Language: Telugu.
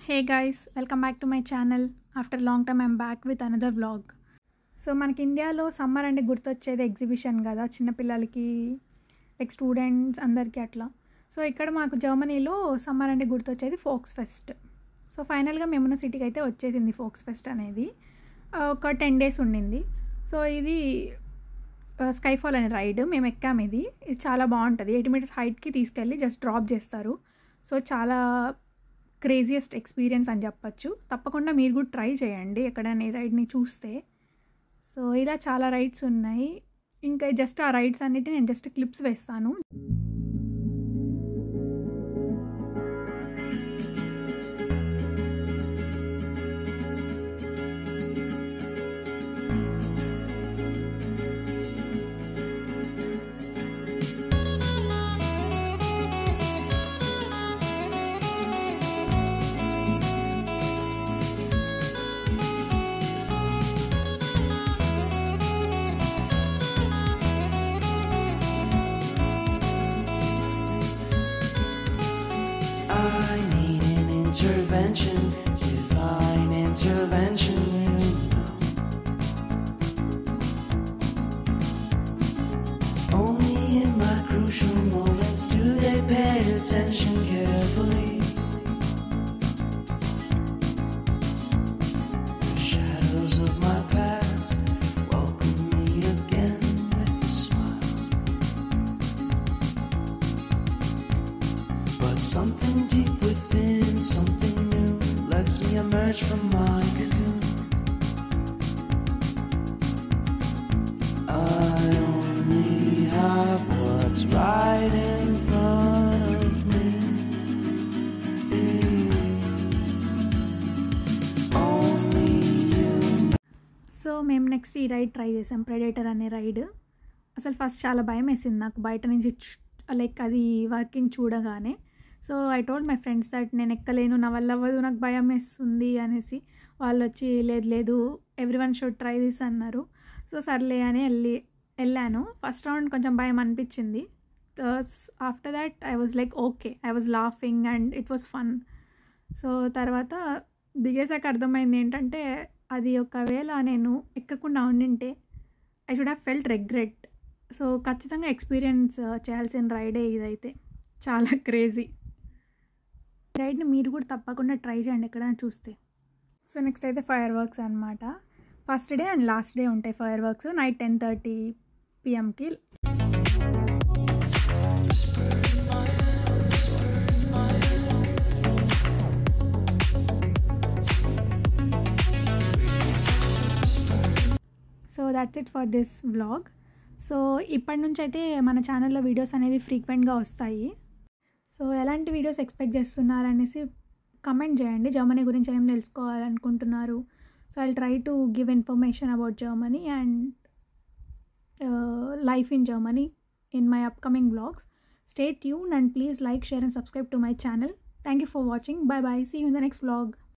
Hey guys, welcome back to my channel. After a long time I'm back with another vlog. So మనకి ఇండియాలో సమ్మర్ అంటే గుర్తొచ్చేది ఎగ్జిబిషన్ కదా, చిన్నపిల్లలకి లైక్ స్టూడెంట్స్ అందరికీ అట్లా. సో ఇక్కడ మాకు జర్మనీలో సమ్మర్ అంటే గుర్తొచ్చేది ఫోక్స్ ఫెస్ట్. సో ఫైనల్గా మేమున్న సిటీకి అయితే వచ్చేసింది ఫోక్స్ ఫెస్ట్ అనేది. ఒక 10 days ఉండింది. సో ఇది స్కైఫాల్ అనే రైడ్ మేము ఎక్కాము. ఇది చాలా బాగుంటుంది. 80 meters హైట్కి తీసుకెళ్ళి జస్ట్ డ్రాప్ చేస్తారు. సో చాలా క్రేజియస్ట్ ఎక్స్పీరియన్స్ అని చెప్పచ్చు. తప్పకుండా మీరు కూడా ట్రై చేయండి ఎక్కడైనా ఈ రైడ్ని చూస్తే. సో ఇలా చాలా రైడ్స్ ఉన్నాయి. ఇంకా జస్ట్ ఆ రైడ్స్ అన్నిటి నేను జస్ట్ క్లిప్స్ వేస్తాను. I need an intervention, divine intervention, you know. Only in my crucial moments do they pay attention carefully. The shadows of my past welcome me again with a smile. But something deep within, something new, lets me emerge from my cocoon. I only have what's right in front of me. Only you. So మేము నెక్స్ట్ ఈ రైడ్ ట్రై చేసాం, ప్రెడేటర్ అనే రైడ్. అసలు ఫస్ట్ చాలా భయం వేసింది నాకు బయట నుంచి లైక్ అది వర్కింగ్ చూడగానే. So I told my friends that నేను ఎక్కలేను, నా వల్ల అవ్వదు, నాకు భయం వేస్తుంది అనేసి. వాళ్ళు వచ్చి లేదు ఎవ్రీవన్ షుడ్ ట్రై దిస్ అన్నారు. సో సర్లే అని వెళ్ళాను. ఫస్ట్ రౌండ్ కొంచెం భయం అనిపించింది. After that I was like okay, I was laughing and it was fun. So తర్వాత దిగేసాక అర్థమైంది ఏంటంటే అది ఒకవేళ నేను ఎక్కకుండా ఉండింటే I should have felt regret. So ఖచ్చితంగా ఎక్స్పీరియన్స్ చేయాల్సిన రైడే ఇదైతే, చాలా క్రేజీ. రైడ్ని మీరు కూడా తప్పకుండా ట్రై చేయండి ఎక్కడైనా చూస్తే. సో నెక్స్ట్ అయితే ఫైర్ వర్క్స్ అనమాట. First day and last day ఉంటాయి fireworks. Night 10:30 PM so that's it for this vlog. So ఇప్పటి నుంచి అయితే మన ఛానల్లో వీడియోస్ అనేది ఫ్రీక్వెంట్గా వస్తాయి. సో ఎలాంటి వీడియోస్ ఎక్స్పెక్ట్ చేస్తున్నారనేసి కమెంట్ చేయండి. జర్మనీ గురించి ఏం తెలుసుకోవాలనుకుంటున్నారు. So I try to give information about Germany and life in Germany in my upcoming vlogs. Stay tuned and please like, share and subscribe to my channel. Thank you for watching. Bye bye. See you in the next vlog.